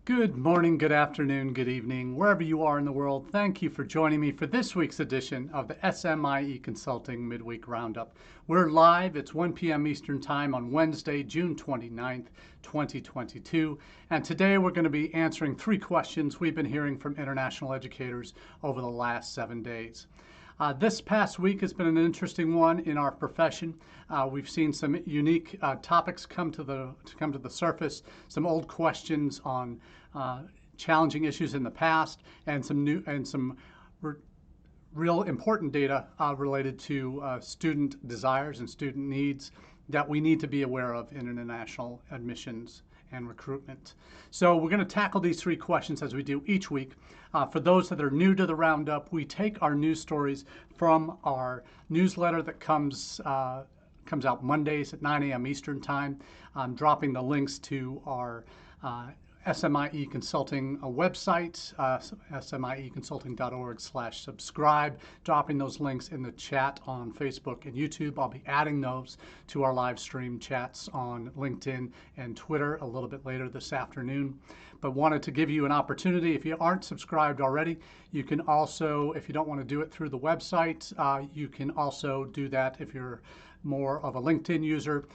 Good morning, good afternoon, good evening, wherever you are in the world. Thank you for joining me for this week's edition of the SMIE Consulting Midweek Roundup. We're live. It's 1 p.m. Eastern Time on Wednesday, June 29th, 2022. And today we're going to be answering 3 questions we've been hearing from international educators over the last 7 days. This past week has been an interesting one in our profession. We've seen some unique topics come to the surface, some old questions on challenging issues in the past, and some real important data related to student desires and student needs that we need to be aware of in international admissions and recruitment. So we're going to tackle these 3 questions as we do each week. For those that are new to the Roundup, we take our news stories from our newsletter that comes out Mondays at 9 a.m. Eastern Time. I'm dropping the links to our SMIE Consulting website, smieconsulting.org/subscribe, dropping those links in the chat on Facebook and YouTube. I'll be adding those to our live stream chats on LinkedIn and Twitter a little bit later this afternoon. But wanted to give you an opportunity. If you aren't subscribed already, you can also, if you don't want to do it through the website, you can also do that if you're more of a LinkedIn user.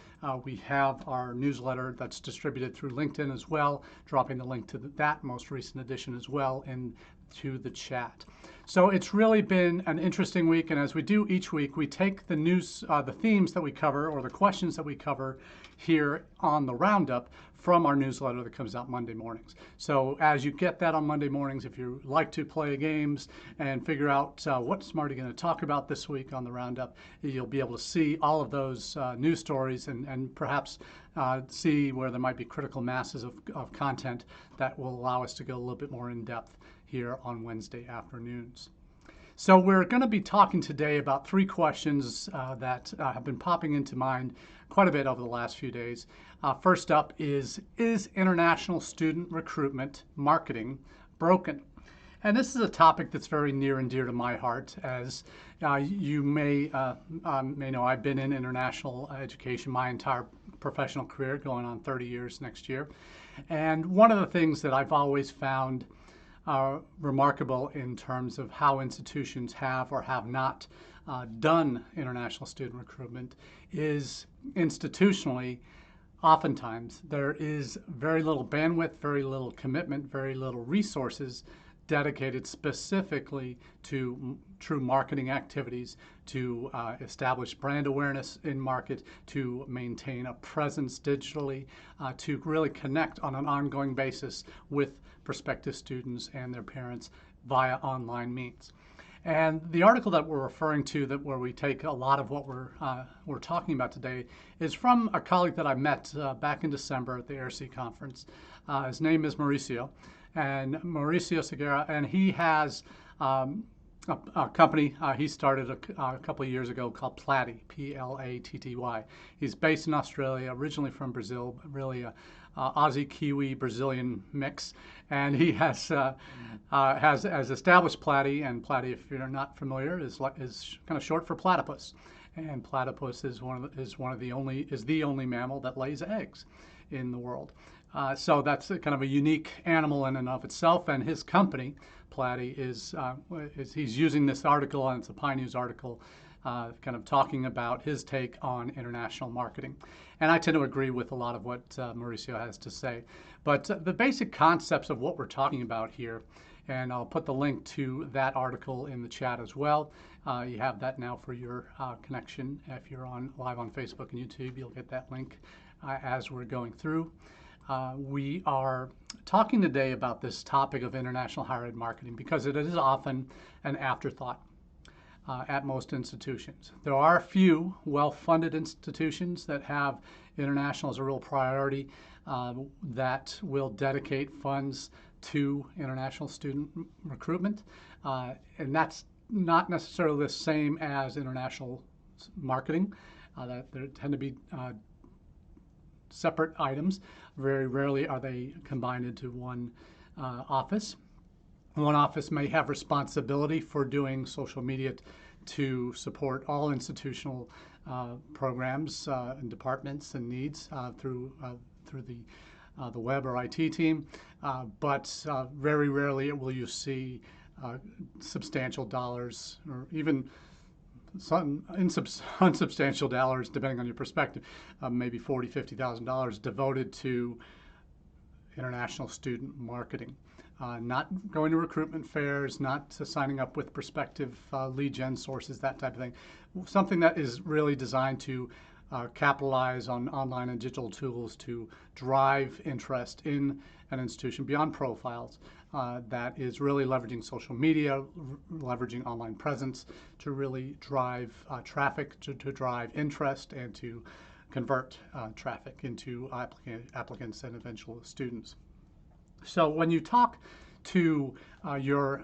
We have our newsletter that's distributed through LinkedIn as well, dropping the link to that most recent edition as well into the chat. So it's really been an interesting week, and as we do each week, we take the news, the themes that we cover or the questions that we cover here on the Roundup from our newsletter that comes out Monday mornings. So as you get that on Monday mornings, if you like to play games and figure out what Smarty going to talk about this week on the Roundup, you'll be able to see all of those news stories and perhaps see where there might be critical masses of content that will allow us to go a little bit more in depth here on Wednesday afternoons. So we're going to be talking today about 3 questions that have been popping into mind quite a bit over the last few days. First up is international student recruitment marketing broken? And this is a topic that's very near and dear to my heart. As you may know, I've been in international education my entire professional career, going on 30 years next year. And one of the things that I've always found remarkable in terms of how institutions have or have not done international student recruitment is institutionally, oftentimes there is very little bandwidth, very little commitment, very little resources dedicated specifically to true marketing activities, to establish brand awareness in market, to maintain a presence digitally, to really connect on an ongoing basis with prospective students and their parents via online means. And the article that we're referring to, where we take a lot of what we're talking about today, is from a colleague that I met back in December at the AIRC conference. His name is Mauricio Segura, and he has a company he started a couple of years ago called Platty, P-L-A-T-T-Y. He's based in Australia, originally from Brazil, really a Aussie, Kiwi, Brazilian mix, and he has established Platty, and Platty, if you're not familiar, is kind of short for platypus, and platypus is the only mammal that lays eggs in the world. So that's kind of a unique animal in and of itself, and his company, Platty, he's using this article, and it's a Pie News article, kind of talking about his take on international marketing. And I tend to agree with a lot of what Mauricio has to say. But the basic concepts of what we're talking about here, and I'll put the link to that article in the chat as well. You have that now for your connection. If you're live on Facebook and YouTube, you'll get that link as we're going through. We are talking today about this topic of international higher ed marketing because it is often an afterthought at most institutions. There are a few well-funded institutions that have international as a real priority that will dedicate funds to international student recruitment, and that's not necessarily the same as international marketing. There tend to be separate items. Very rarely are they combined into one office. One office may have responsibility for doing social media to support all institutional programs and departments and needs through the the web or IT team, but very rarely will you see substantial dollars, or even some unsubstantial dollars, depending on your perspective, maybe $40,000, $50,000 devoted to international student marketing. Not going to recruitment fairs, not signing up with prospective lead gen sources, that type of thing. Something that is really designed to capitalize on online and digital tools to drive interest in an institution beyond profiles. That is really leveraging social media, leveraging online presence to really drive traffic, to drive interest, and to convert traffic into applicants and eventual students. So when you talk to your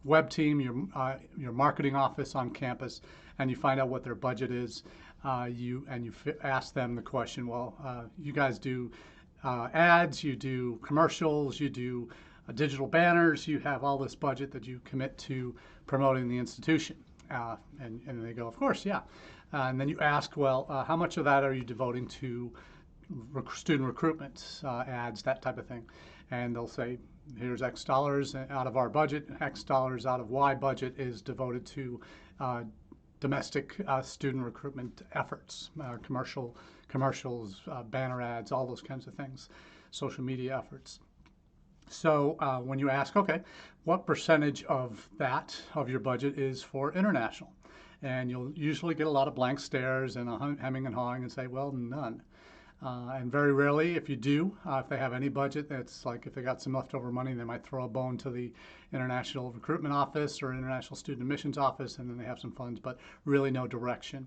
web team, your marketing office on campus, and you find out what their budget is, you ask them the question, well, you guys do ads, you do commercials, you do digital banners, you have all this budget that you commit to promoting the institution. And they go, of course, yeah. And then you ask, well, how much of that are you devoting to student recruitment, ads, that type of thing? And they'll say, here's X dollars out of our budget, X dollars out of Y budget is devoted to domestic student recruitment efforts, commercials, banner ads, all those kinds of things, social media efforts. So when you ask, okay, what percentage of your budget is for international? And you'll usually get a lot of blank stares and a hemming and hawing and say, well, none. And very rarely, if you do, if they have any budget, it's like if they got some leftover money, they might throw a bone to the International Recruitment Office or International Student Admissions Office, and then they have some funds, but really no direction.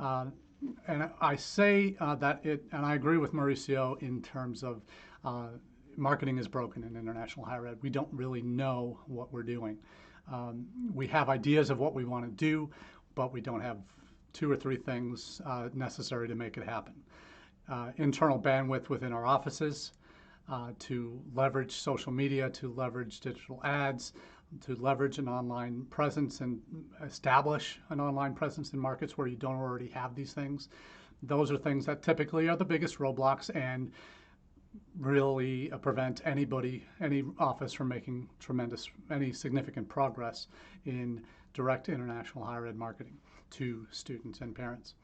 And I say and I agree with Mauricio in terms of marketing is broken in international higher ed. We don't really know what we're doing. We have ideas of what we want to do, but we don't have 2 or 3 things necessary to make it happen. Internal bandwidth within our offices to leverage social media, to leverage digital ads, to leverage an online presence and establish an online presence in markets where you don't already have these things. Those are things that typically are the biggest roadblocks and really prevent any office from making any significant progress in direct international higher ed marketing to students and parents.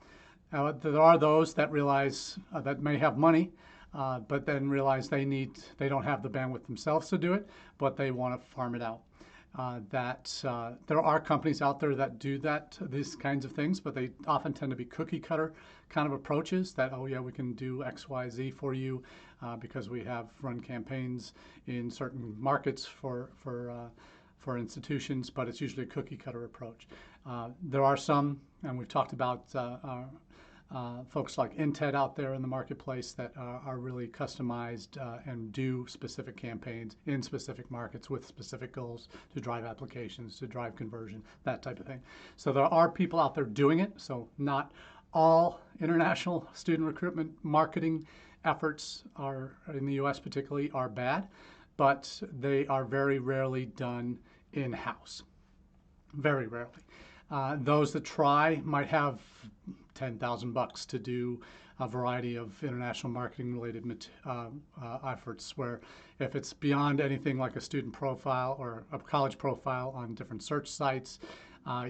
There are those that realize that may have money, but then realize they don't have the bandwidth themselves to do it, but they want to farm it out. There are companies out there that do these kinds of things, but they often tend to be cookie cutter kind of approaches that, oh yeah, we can do X, Y, Z for you because we have run campaigns in certain markets for institutions, but it's usually a cookie cutter approach. There are some, and we've talked about folks like Inted out there in the marketplace that are really customized and do specific campaigns in specific markets with specific goals to drive applications, to drive conversion, that type of thing. So there are people out there doing it. So not all international student recruitment marketing efforts in the US particularly are bad, but they are very rarely done in-house. Very rarely. Those that try might have $10,000 to do a variety of international marketing related efforts, where if it's beyond anything like a student profile or a college profile on different search sites,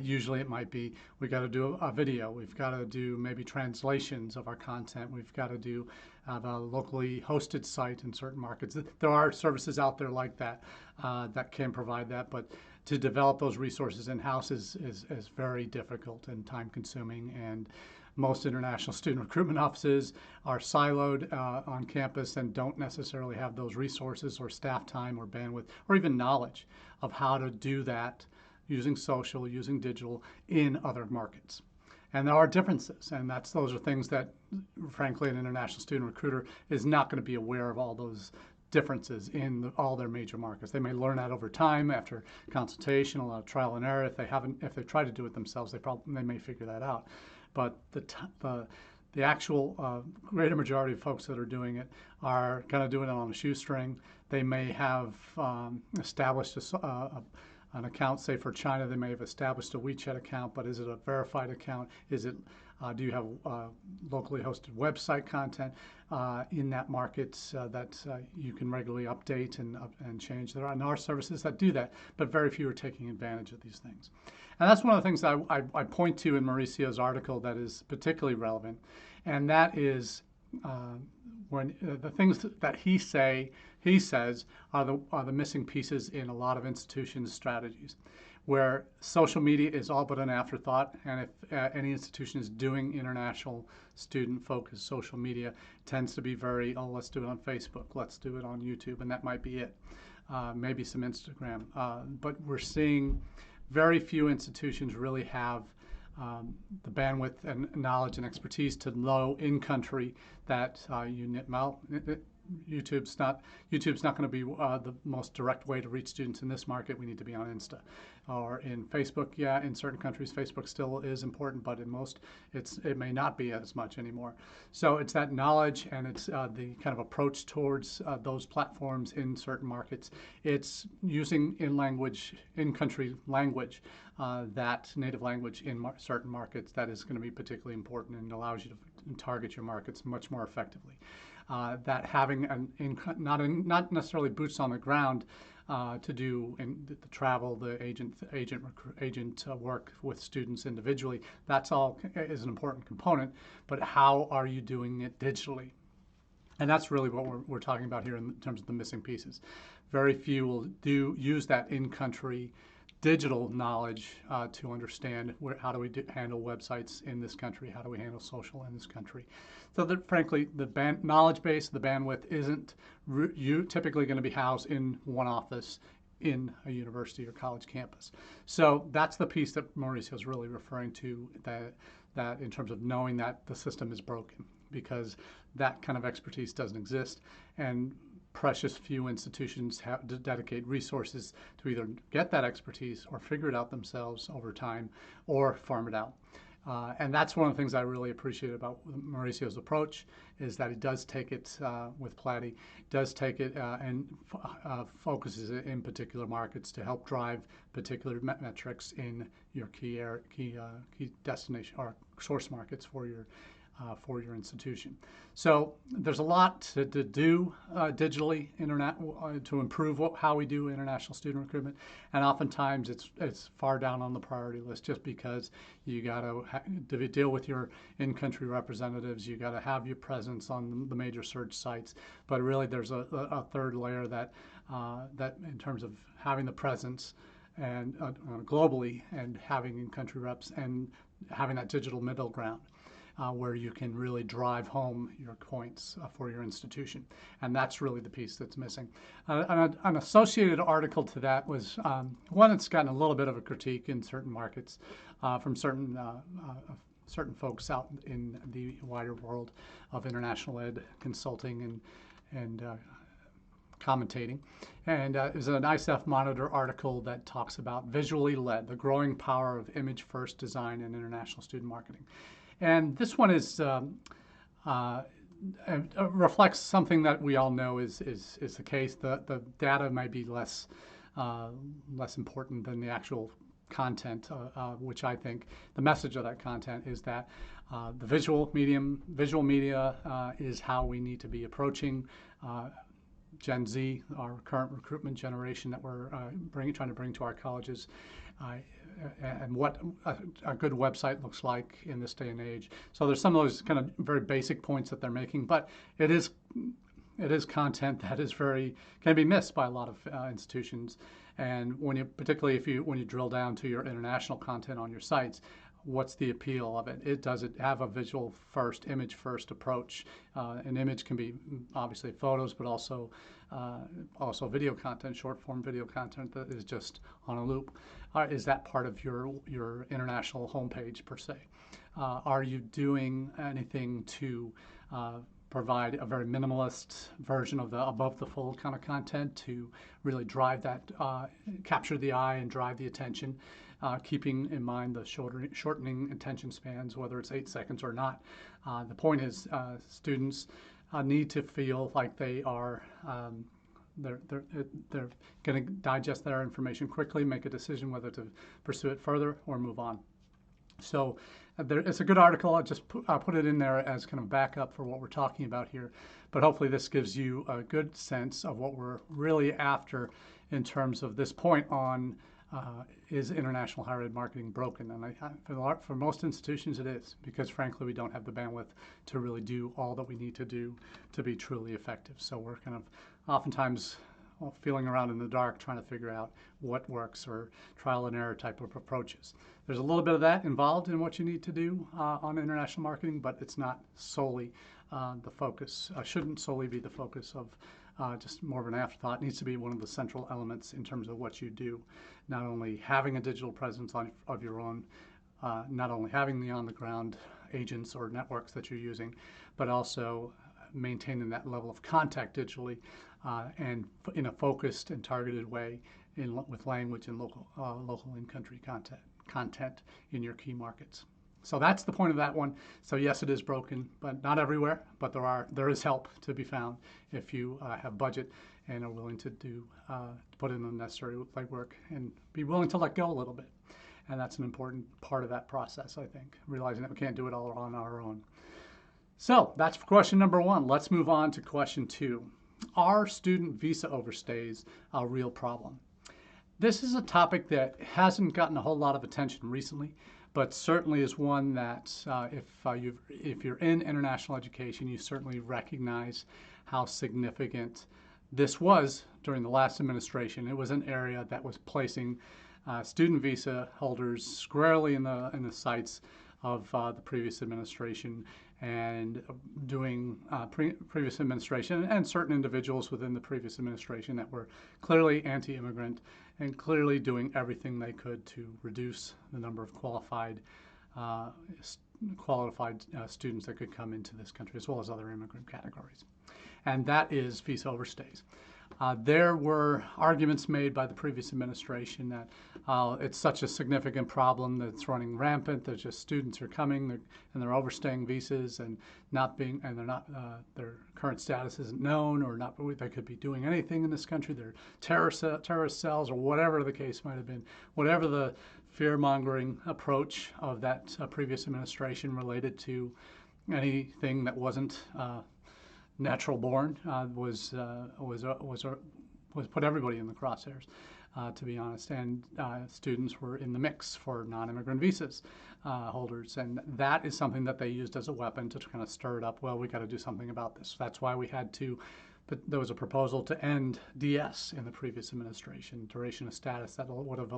usually it might be, we got to do a video, we've got to do maybe translations of our content, we've got to have a locally hosted site in certain markets. There are services out there like that that can provide that, but to develop those resources in-house is very difficult and time-consuming, and most international student recruitment offices are siloed on campus and don't necessarily have those resources or staff time or bandwidth or even knowledge of how to do that using social, using digital in other markets. And there are differences, and those are things that, frankly, an international student recruiter is not going to be aware of all those differences in all their major markets. They may learn that over time after consultation, a lot of trial and error. If they try to do it themselves, they may figure that out. But the actual greater majority of folks that are doing it are kind of doing it on a shoestring. They may have established an account, say for China, they may have established a WeChat account, but is it a verified account? Is it Do you have locally hosted website content in that market that you can regularly update and change? There are services that do that, but very few are taking advantage of these things. And that's one of the things that I point to in Mauricio's article that is particularly relevant, and that is when the things that he says are the missing pieces in a lot of institutions' strategies, where social media is all but an afterthought, and if any institution is doing international student-focused social media, it tends to be very, oh, let's do it on Facebook, let's do it on YouTube, and that might be it. Maybe some Instagram, but we're seeing very few institutions really have the bandwidth and knowledge and expertise to know in country that YouTube's not going to be the most direct way to reach students in this market. We need to be on Insta or in Facebook. Yeah, in certain countries, Facebook still is important, but in most, it may not be as much anymore. So it's that knowledge, and it's the kind of approach towards those platforms in certain markets. It's using in-country language, that native language in certain markets that is going to be particularly important and allows you to target your markets much more effectively. That having not necessarily boots on the ground to do the travel, the agent work with students individually, that's all is an important component, but how are you doing it digitally? And that's really what we're talking about here in terms of the missing pieces. Very few will use that in-country digital knowledge to understand how do we handle websites in this country, how do we handle social in this country. So that, frankly, the knowledge base, the bandwidth isn't typically going to be housed in one office in a university or college campus. So that's the piece that Mauricio is really referring to, that in terms of knowing that the system is broken, because that kind of expertise doesn't exist, and precious few institutions have to dedicate resources to either get that expertise or figure it out themselves over time or farm it out. And that's one of the things I really appreciate about Mauricio's approach, is that he does take it with Platy, does take it and focuses it in particular markets to help drive particular metrics in your key destination or source markets for your institution. So there's a lot to do digitally to improve how we do international student recruitment, and oftentimes it's far down on the priority list, just because you got to deal with your in-country representatives, you got to have your presence on the major search sites, but really there's a third layer that in terms of having the presence and globally, and having in-country reps and having that digital middle ground. Where you can really drive home your points for your institution. And that's really the piece that's missing. An associated article to that was one that's gotten a little bit of a critique in certain markets from certain folks out in the wider world of international ed consulting and commentating. And it was an ISF Monitor article that talks about visually led, the growing power of image-first design in international student marketing. And this one is reflects something that we all know is the case. The data may be less important than the actual content, which I think the message of that content is that the visual media is how we need to be approaching Gen Z, our current recruitment generation that we're trying to bring to our colleges. And what a good website looks like in this day and age. So there's some of those kind of very basic points that they're making, but it is content that is can be missed by a lot of institutions. And particularly when you drill down to your international content on your sites, what's the appeal of it? Does it have a visual first, image first approach? An image can be obviously photos, but also video content, short form video content that is just on a loop. Is that part of your international homepage per se? Are you doing anything to provide a very minimalist version of the above the fold kind of content to really drive that, capture the eye and drive the attention, keeping in mind the shortening attention spans, whether it's 8 seconds or not? The point is students need to feel like they are they're going to digest their information quickly, make a decision whether to pursue it further or move on. So it's a good article. I'll just put it in there as kind of backup for what we're talking about here. But hopefully this gives you a good sense of what we're really after in terms of this point on is international higher ed marketing broken? And for most institutions it is, because frankly we don't have the bandwidth to really do all that we need to do to be truly effective. So we're kind of oftentimes feeling around in the dark trying to figure out what works, or trial and error type of approaches. There's a little bit of that involved in what you need to do on international marketing, but it's not solely the focus, shouldn't solely be the focus of just more of an afterthought. It needs to be one of the central elements in terms of what you do. Not only having a digital presence of your own, not only having the on-the-ground agents or networks that you're using, but also maintaining that level of contact digitally and in a focused and targeted way with language and local in-country content in your key markets. So that's the point of that one. So yes, it is broken, but not everywhere. But there is help to be found if you have budget and are willing to put in the necessary legwork and be willing to let go a little bit. And that's an important part of that process, I think, realizing that we can't do it all on our own. So that's question number one. Let's move on to question two. Are student visa overstays a real problem? This is a topic that hasn't gotten a whole lot of attention recently, but certainly is one that if you're in international education, you certainly recognize how significant this was during the last administration. It was an area that was placing student visa holders squarely in the sights of the previous administration, and doing previous administration and certain individuals within the previous administration that were clearly anti-immigrant and clearly doing everything they could to reduce the number of qualified students that could come into this country, as well as other immigrant categories. And that is visa overstays. There were arguments made by the previous administration that it's such a significant problem that it's running rampant. There's just students are coming and they're overstaying visas and their current status isn't known, or not. They could be doing anything in this country. They're terrorist cells, or whatever the case might have been. Whatever the fear-mongering approach of that previous administration related to anything that wasn't natural born was put everybody in the crosshairs, to be honest, and students were in the mix for non-immigrant visas holders, and that is something that they used as a weapon to kind of stir it up. Well, we got to do something about this. That's why we had to. But there was a proposal to end DS in the previous administration, duration of status, that would have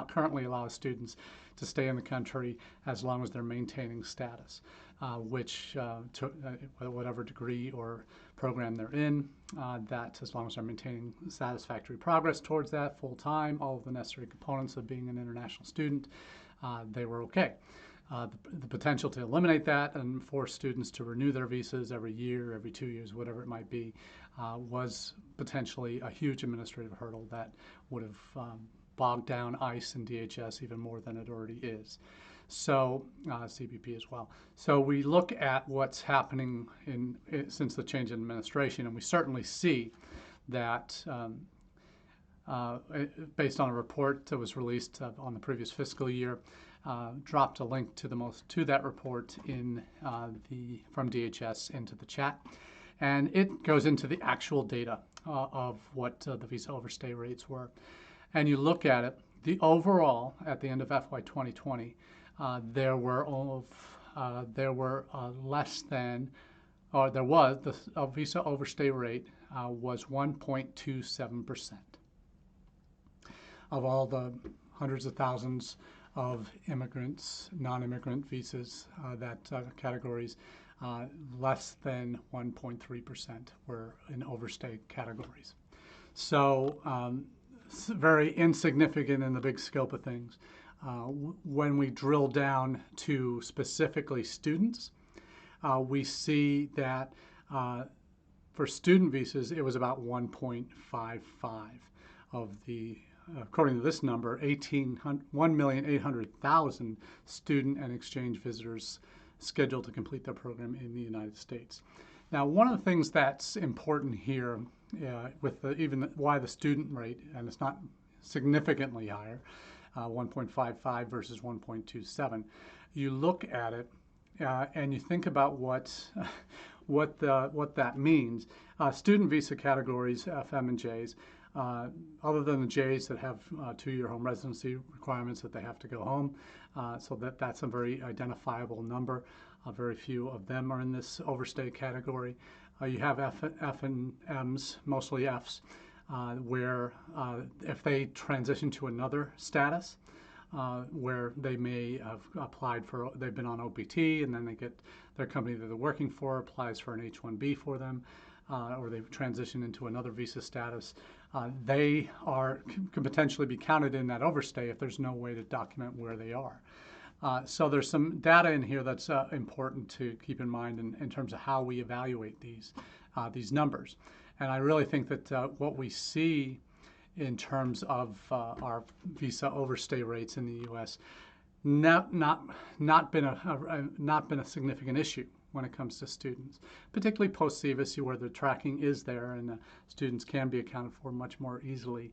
currently allows students to stay in the country as long as they're maintaining status, which to whatever degree or program they're in, that as long as they're maintaining satisfactory progress towards that full time, all of the necessary components of being an international student, they were okay. The potential to eliminate that and force students to renew their visas every year, every 2 years, whatever it might be, was potentially a huge administrative hurdle that would have bogged down ICE and DHS even more than it already is. So CBP as well. So we look at what's happening since the change in administration, and we certainly see that based on a report that was released on the previous fiscal year, dropped a link to that report from DHS into the chat, and it goes into the actual data of what the visa overstay rates were. And you look at it, the overall at the end of FY 2020, there was the visa overstay rate was 1.27% of all the hundreds of thousands of immigrants, non-immigrant visas, categories. Less than 1.3% were in overstay categories. So very insignificant in the big scope of things. When we drill down to specifically students, we see that for student visas, it was about 1.55 of the, according to this number, 1,800,000 student and exchange visitors scheduled to complete their program in the United States. Now, one of the things that's important here, with even why the student rate, and it's not significantly higher, 1.55 versus 1.27. You look at it and you think about what that means. Student visa categories, FM and Js, other than the Js that have 2-year home residency requirements that they have to go home, so that's a very identifiable number. Very few of them are in this overstay category. You have F and Ms, mostly Fs, where if they transition to another status, where they may have applied for, they've been on OPT, and then they get their company that they're working for applies for an H-1B for them, or they transition into another visa status, they can potentially be counted in that overstay if there's no way to document where they are. So there's some data in here that's important to keep in mind in terms of how we evaluate these numbers. And I really think that what we see in terms of our visa overstay rates in the U.S. not been a significant issue when it comes to students, particularly post-SEVIS, where the tracking is there and students can be accounted for much more easily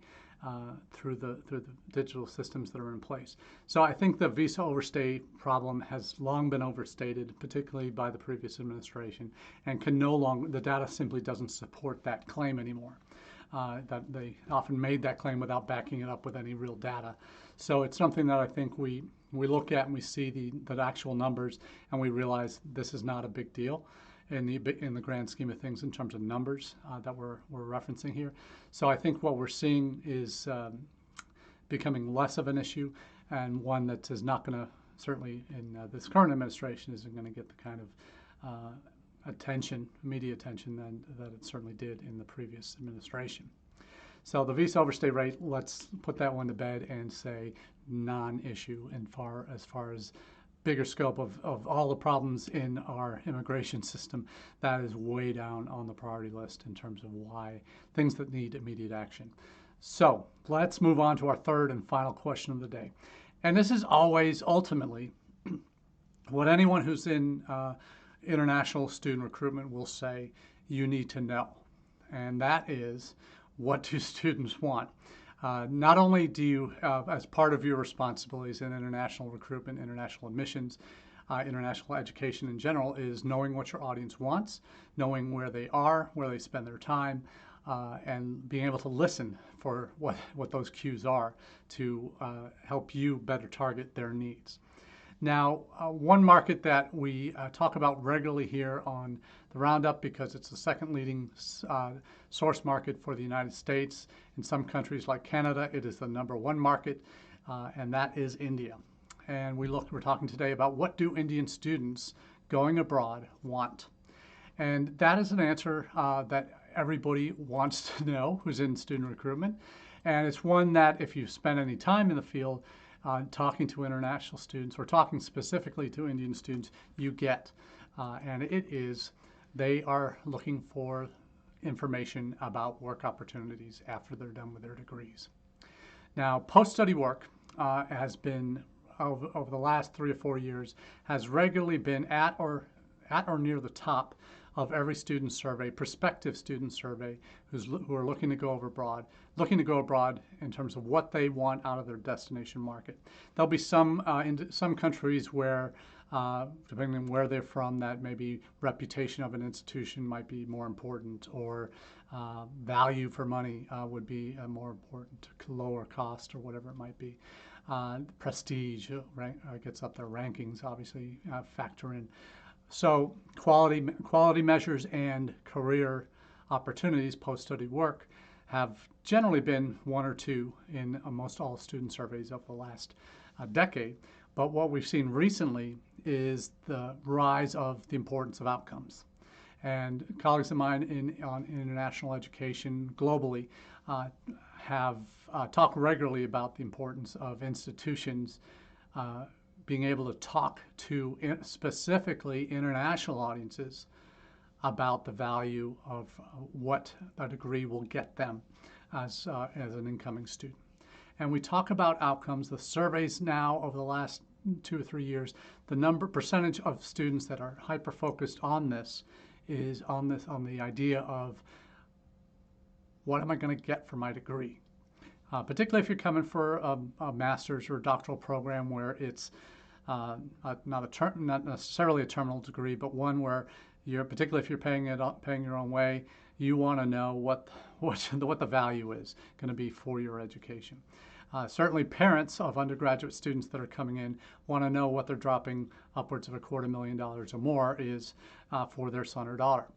through the digital systems that are in place. So I think the visa overstay problem has long been overstated, particularly by the previous administration, and the data simply doesn't support that claim anymore. That they often made that claim without backing it up with any real data. So it's something that I think we look at and we see the actual numbers, and we realize this is not a big deal in the grand scheme of things in terms of numbers that we're referencing here. So I think what we're seeing is becoming less of an issue, and one that is not going to, certainly in this current administration, isn't going to get the kind of media attention that it certainly did in the previous administration. So the visa overstay rate, let's put that one to bed and say non-issue as far as bigger scope of all the problems in our immigration system. That is way down on the priority list in terms of things that need immediate action. So let's move on to our third and final question of the day. And this is always ultimately what anyone who's in international student recruitment will say you need to know. And that is, what do students want? Not only do you, as part of your responsibilities in international recruitment, international admissions, international education in general, is knowing what your audience wants, knowing where they are, where they spend their time, and being able to listen for what those cues are to help you better target their needs. Now, one market that we talk about regularly here on the Roundup, because it's the second leading source market for the United States. In some countries like Canada, it is the #1 market, and that is India. And we're talking today about what do Indian students going abroad want? And that is an answer that everybody wants to know who's in student recruitment. And it's one that if you spend any time in the field, talking to international students or talking specifically to Indian students, you get. And it is, they are looking for information about work opportunities after they're done with their degrees. Now, post-study work has been, over the last 3 or 4 years, has regularly been at or near the top of every student survey, prospective student survey, who are looking to go abroad in terms of what they want out of their destination market. There'll be some in some countries where, depending on where they're from, that maybe reputation of an institution might be more important, or value for money would be more important, lower cost or whatever it might be. Prestige gets up there, rankings obviously factor in. So quality measures and career opportunities, post-study work, have generally been 1 or 2 in almost all student surveys of the last decade. But what we've seen recently is the rise of the importance of outcomes. And colleagues of mine on international education globally have talked regularly about the importance of institutions being able to talk to specifically international audiences about the value of what a degree will get them as an incoming student. And we talk about outcomes. The surveys now over the last 2 or 3 years, the percentage of students that are hyper-focused on this is on the idea of what am I going to get for my degree? particularly if you're coming for a master's or doctoral program where it's not necessarily a terminal degree, but one where you're, particularly if you're paying your own way, you want to know what the value is going to be for your education. Certainly parents of undergraduate students that are coming in want to know what they're dropping upwards of $250,000 or more is for their son or daughter.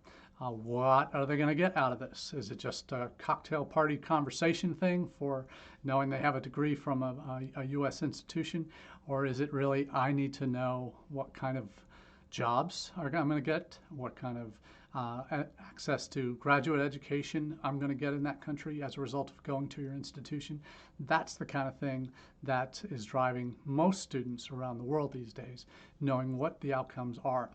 What are they going to get out of this? Is it just a cocktail party conversation thing for knowing they have a degree from a U.S. institution? Or is it really, I need to know what kind of jobs I'm going to get, what kind of access to graduate education I'm going to get in that country as a result of going to your institution? That's the kind of thing that is driving most students around the world these days, knowing what the outcomes are.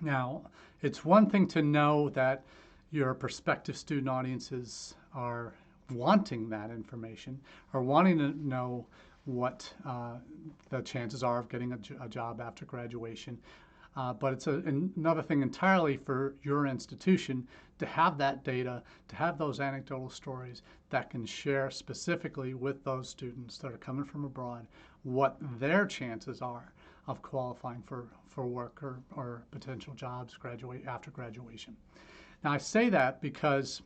Now, it's one thing to know that your prospective student audiences are wanting that information or wanting to know what the chances are of getting a job after graduation. But it's another thing entirely for your institution to have that data, to have those anecdotal stories that can share specifically with those students that are coming from abroad what their chances are of qualifying for work or potential jobs after graduation. Now, I say that because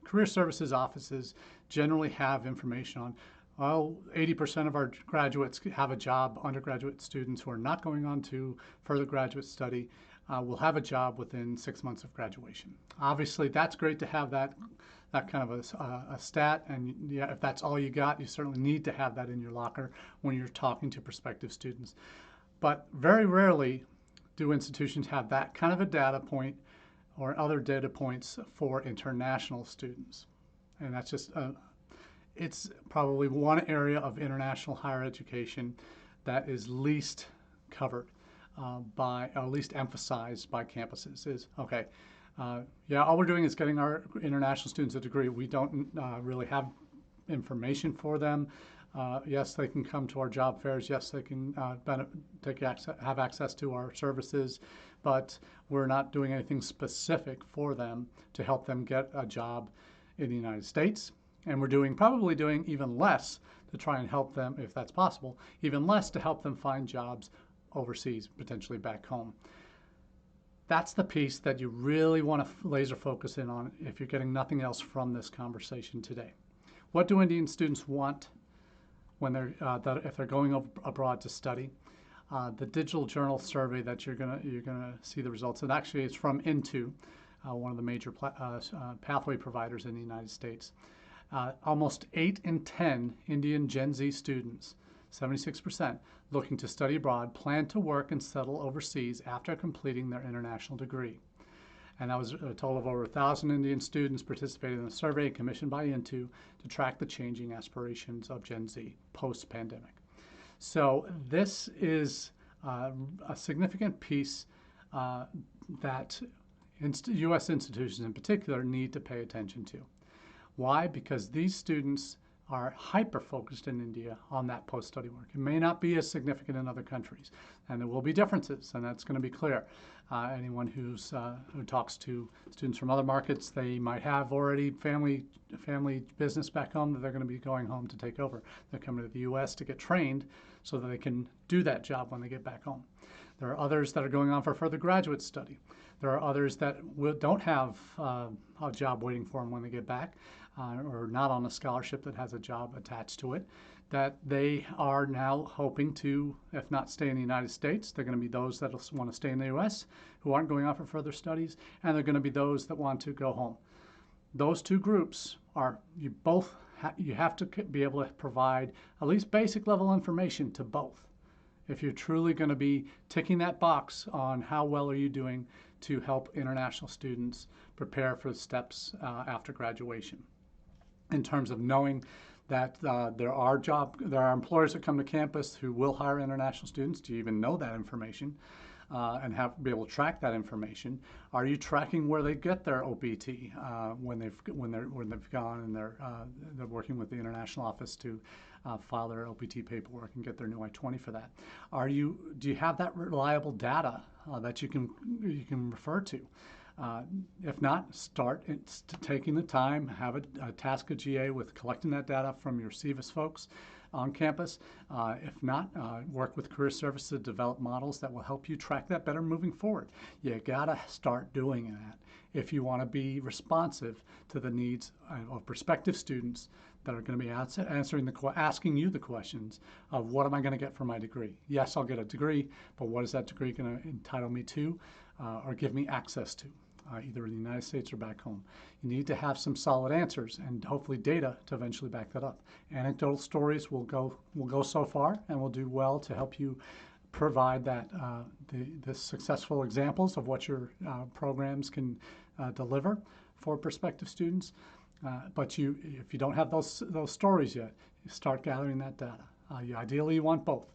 career services offices generally have information on, well, 80% of our graduates have a job. Undergraduate students who are not going on to further graduate study will have a job within 6 months of graduation. Obviously, that's great to have that kind of a stat, and yeah, if that's all you got, you certainly need to have that in your locker when you're talking to prospective students. But very rarely do institutions have that kind of a data point or other data points for international students. And that's just, it's probably one area of international higher education that is least covered or least emphasized by campuses is, okay, yeah, all we're doing is getting our international students a degree. We don't really have information for them. Yes, they can come to our job fairs. Yes, they can have access to our services, but we're not doing anything specific for them to help them get a job in the United States. And we're probably doing even less to try and help them, if that's possible, even less to help them find jobs overseas, potentially back home. That's the piece that you really want to laser focus in on if you're getting nothing else from this conversation today. What do Indian students want when if they're going abroad to study? The digital journal survey that you're gonna see the results, and actually it's from Into, one of the major pathway providers in the United States. Almost 8 in 10 Indian Gen Z students, 76%, looking to study abroad, plan to work and settle overseas after completing their international degree. And that was a total of over 1,000 Indian students participated in the survey commissioned by Into to track the changing aspirations of Gen Z post-pandemic. So this is a significant piece that U.S. institutions in particular need to pay attention to. Why? Because these students are hyper-focused in India on that post-study work. It may not be as significant in other countries, and there will be differences, and that's going to be clear. Anyone who talks to students from other markets, they might have already family business back home that they're going to be going home to take over. They're coming to the U.S. to get trained so that they can do that job when they get back home. There are others that are going on for further graduate study. There are others that don't have a job waiting for them when they get back, or not on a scholarship that has a job attached to it, that they are now hoping to, if not stay in the United States, they're going to be those that want to stay in the U.S. who aren't going off for further studies, and they're going to be those that want to go home. Those two groups are, you have to be able to provide at least basic level information to both if you're truly going to be ticking that box on how well are you doing to help international students prepare for the steps after graduation. In terms of knowing that there are employers that come to campus who will hire international students. Do you even know that information and be able to track that information? Are you tracking where they get their OPT when they've gone and they're working with the international office to file their OPT paperwork and get their new I-20 for that? Do you have that reliable data that you can refer to? If not, start taking the time, have a task of GA with collecting that data from your CVIS folks on campus. If not, work with Career Services to develop models that will help you track that better moving forward. You gotta start doing that if you want to be responsive to the needs of prospective students that are going to be asking you the questions of what am I going to get for my degree? Yes, I'll get a degree, but what is that degree going to entitle me to or give me access to? Either in the United States or back home. You need to have some solid answers and hopefully data to eventually back that up. Anecdotal stories will go so far and will do well to help you provide that the successful examples of what your programs can deliver for prospective students. But if you don't have those stories yet, you start gathering that data. Ideally, you want both.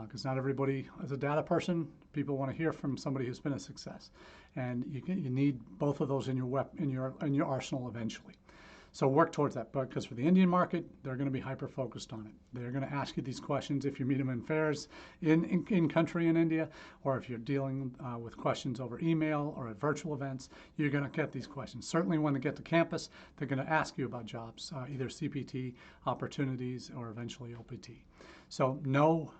Because not everybody is a data person. People want to hear from somebody who's been a success, and you need both of those in your arsenal eventually. So work towards that. But because for the Indian market, they're going to be hyper focused on it. They're going to ask you these questions if you meet them in fairs in country in India, or if you're dealing with questions over email or at virtual events, you're going to get these questions. Certainly when they get to campus, they're going to ask you about jobs, either CPT opportunities or eventually OPT. So know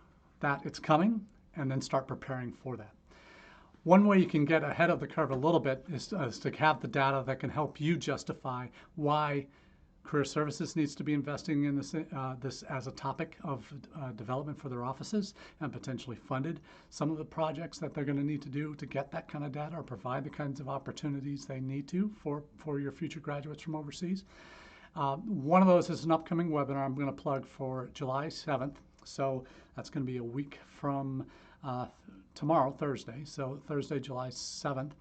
that it's coming, and then start preparing for that. One way you can get ahead of the curve a little bit is to have the data that can help you justify why Career Services needs to be investing in this as a topic of development for their offices and potentially funded some of the projects that they're going to need to do to get that kind of data or provide the kinds of opportunities they need to for your future graduates from overseas. One of those is an upcoming webinar I'm going to plug for July 7th. So that's going to be a week from tomorrow, Thursday. So Thursday, July 7th.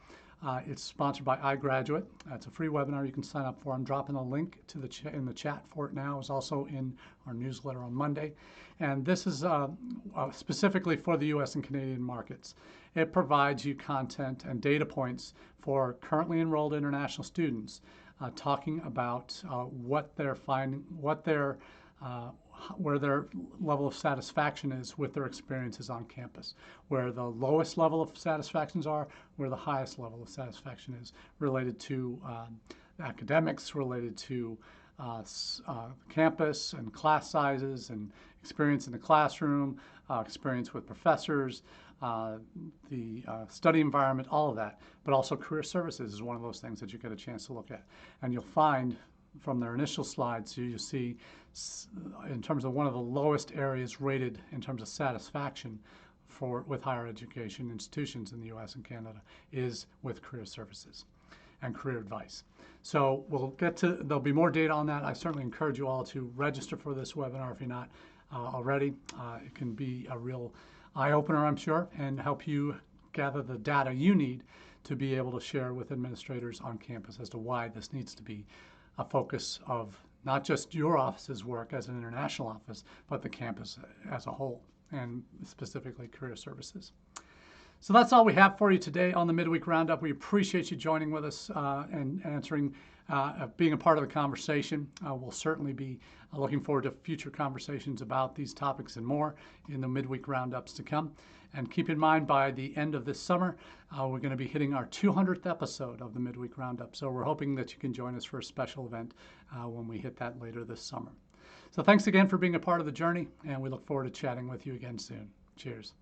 It's sponsored by iGraduate. It's a free webinar you can sign up for. I'm dropping a link to in the chat for it now. It's also in our newsletter on Monday. And this is specifically for the U.S. and Canadian markets. It provides you content and data points for currently enrolled international students talking about what they're finding, where their level of satisfaction is with their experiences on campus, where the lowest level of satisfactions are, where the highest level of satisfaction is related to academics, related to campus and class sizes and experience in the classroom, experience with professors, the study environment, all of that. But also Career Services is one of those things that you get a chance to look at. And you'll find from their initial slides, you see in terms of one of the lowest areas rated in terms of satisfaction with higher education institutions in the U.S. and Canada is with Career Services and career advice. So there'll be more data on that. I certainly encourage you all to register for this webinar if you're not already. It can be a real eye-opener, I'm sure, and help you gather the data you need to be able to share with administrators on campus as to why this needs to be a focus of not just your office's work as an international office, but the campus as a whole, and specifically Career Services. So that's all we have for you today on the Midweek Roundup. We appreciate you joining with us and being a part of the conversation. We'll certainly be looking forward to future conversations about these topics and more in the Midweek Roundups to come. And keep in mind, by the end of this summer, we're going to be hitting our 200th episode of the Midweek Roundup. So we're hoping that you can join us for a special event when we hit that later this summer. So thanks again for being a part of the journey, and we look forward to chatting with you again soon. Cheers.